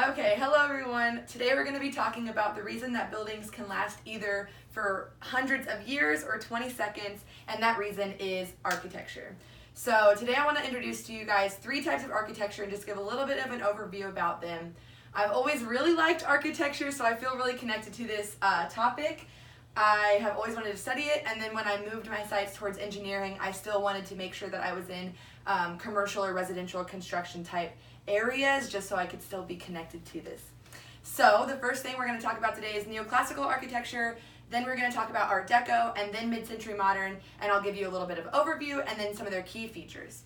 Okay, hello everyone. Today we're going to be talking about the reason that buildings can last either for hundreds of years or 20 seconds, and that reason is architecture. So today I want to introduce to you guys three types of architecture and just give a little bit of an overview about them. I've always really liked architecture, so I feel really connected to this topic. I have always wanted to study it, and then when I moved my sights towards engineering, I still wanted to make sure that I was in commercial or residential construction type areas just so I could still be connected to this. So the first thing we're going to talk about today is neoclassical architecture, then we're going to talk about Art Deco, and then mid-century modern, and I'll give you a little bit of overview and then some of their key features.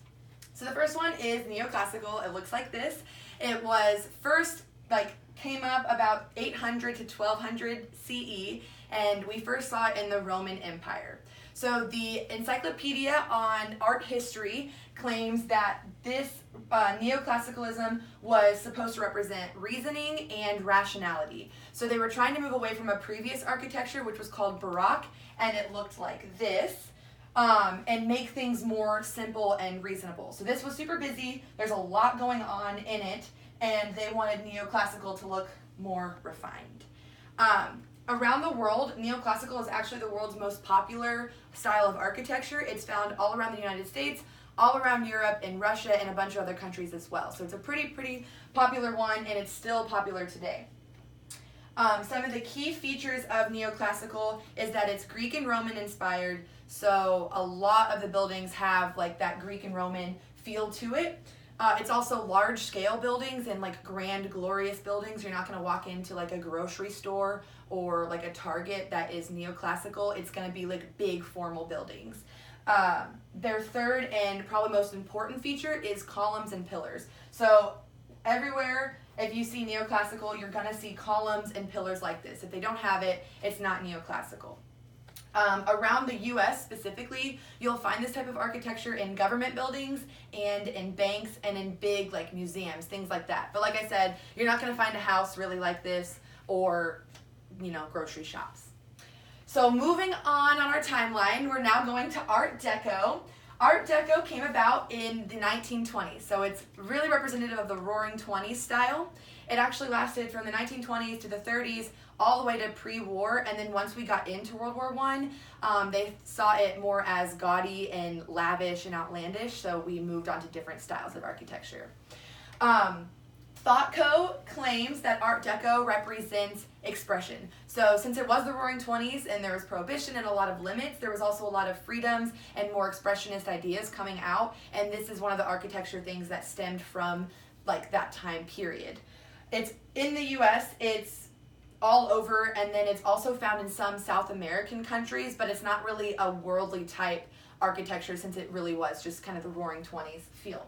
So the first one is neoclassical. It looks like this. It was first came up about 800 to 1200 CE, and we first saw it in the Roman Empire. So the Encyclopedia on Art History claims that this neoclassicalism was supposed to represent reasoning and rationality. So they were trying to move away from a previous architecture, which was called Baroque, and it looked like this, and make things more simple and reasonable. So this was super busy. There's a lot going on in it, and they wanted neoclassical to look more refined. Around the world, neoclassical is actually the world's most popular style of architecture. It's found all around the United States, all around Europe, and Russia, and a bunch of other countries as well. So it's a pretty popular one, and it's still popular today. Some of the key features of neoclassical is that it's Greek and Roman inspired, so a lot of the buildings have that Greek and Roman feel to it. It's also large scale buildings and grand glorious buildings. You're not going to walk into a grocery store or a Target that is neoclassical. It's going to be big formal buildings. Their third and probably most important feature is columns and pillars. So everywhere if you see neoclassical, you're going to see columns and pillars like this. If they don't have it, it's not neoclassical. Around the U.S. specifically, you'll find this type of architecture in government buildings and in banks and in big museums, things like that. But like I said, you're not going to find a house really like this or, grocery shops. So moving on our timeline, we're now going to Art Deco. Art Deco came about in the 1920s, so it's really representative of the Roaring Twenties style. It actually lasted from the 1920s to the 30s, all the way to pre-war, and then once we got into World War I, they saw it more as gaudy and lavish and outlandish, so we moved on to different styles of architecture. ThoughtCo claims that Art Deco represents expression. So since it was the Roaring Twenties and there was prohibition and a lot of limits, there was also a lot of freedoms and more expressionist ideas coming out, and this is one of the architecture things that stemmed from that time period. It's in the US, it's all over, and then it's also found in some South American countries, but it's not really a worldly type architecture since it really was just kind of the Roaring Twenties feel.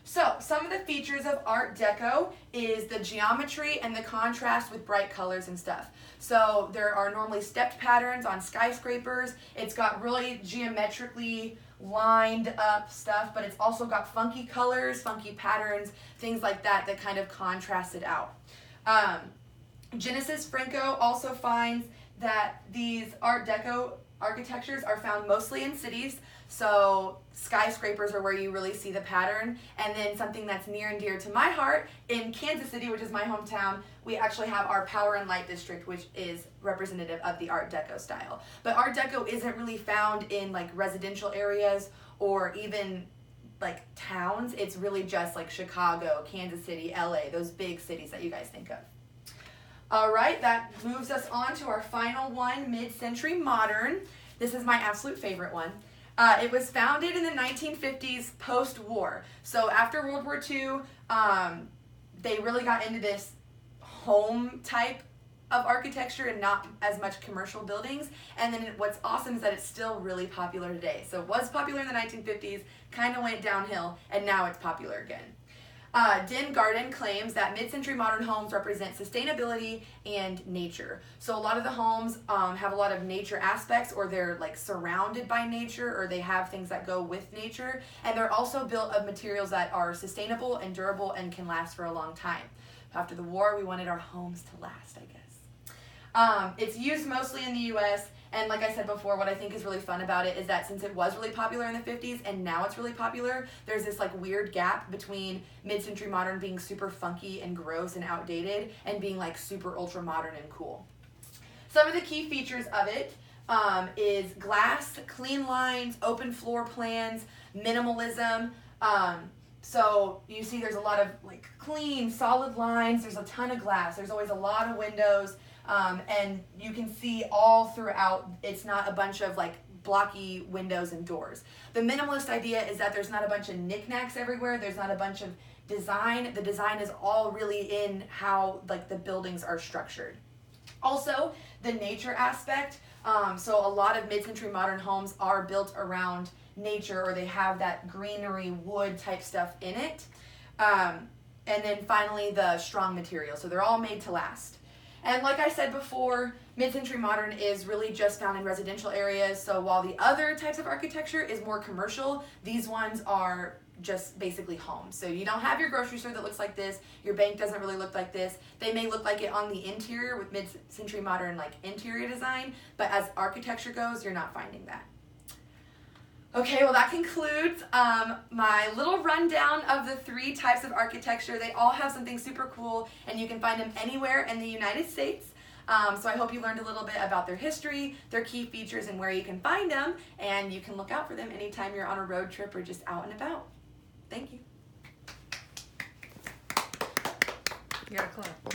So some of the features of Art Deco is the geometry and the contrast with bright colors and stuff. So there are normally stepped patterns on skyscrapers. It's got really geometrically lined up stuff, but it's also got funky colors, funky patterns, things like that kind of contrast it out. Genesis Franco also finds that these Art Deco architectures are found mostly in cities, so skyscrapers are where you really see the pattern. And then something that's near and dear to my heart, in Kansas City, which is my hometown, we actually have our Power and Light District, which is representative of the Art Deco style. But Art Deco isn't really found in residential areas or even towns. It's really just Chicago, Kansas City, LA, those big cities that you guys think of. All right, that moves us on to our final one, mid-century modern. This is my absolute favorite one. It was founded in the 1950s post-war. So after World War II, they really got into this home type of architecture and not as much commercial buildings. And then what's awesome is that it's still really popular today. So it was popular in the 1950s, kind of went downhill, and now it's popular again. Din Garden claims that mid-century modern homes represent sustainability and nature. So a lot of the homes have a lot of nature aspects, or they're surrounded by nature, or they have things that go with nature, and they're also built of materials that are sustainable and durable and can last for a long time. After the war, we wanted our homes to last, I guess. It's used mostly in the US, And like I said before, what I think is really fun about it is that since it was really popular in the 50s and now it's really popular, there's this like weird gap between mid-century modern being super funky and gross and outdated and being like super ultra modern and cool. Some of the key features of it is glass, clean lines, open floor plans, minimalism. So you see there's a lot of like clean, solid lines. There's a ton of glass. There's always a lot of windows. And you can see all throughout, it's not a bunch of like blocky windows and doors. The minimalist idea is that there's not a bunch of knickknacks everywhere. There's not a bunch of design. The design is all really in how like the buildings are structured. Also, the nature aspect. So a lot of mid-century modern homes are built around nature, or they have that greenery wood type stuff in it. And then finally, the strong material. So they're all made to last. And like I said before, mid-century modern is really just found in residential areas. So while the other types of architecture is more commercial, these ones are just basically homes. So you don't have your grocery store that looks like this. Your bank doesn't really look like this. They may look like it on the interior with mid-century modern like interior design, but as architecture goes, you're not finding that. Okay, well that concludes my little rundown of the 3 types of architecture. They all have something super cool, and you can find them anywhere in the United States. So I hope you learned a little bit about their history, their key features, and where you can find them, and you can look out for them anytime you're on a road trip or just out and about. Thank you. You gotta clap.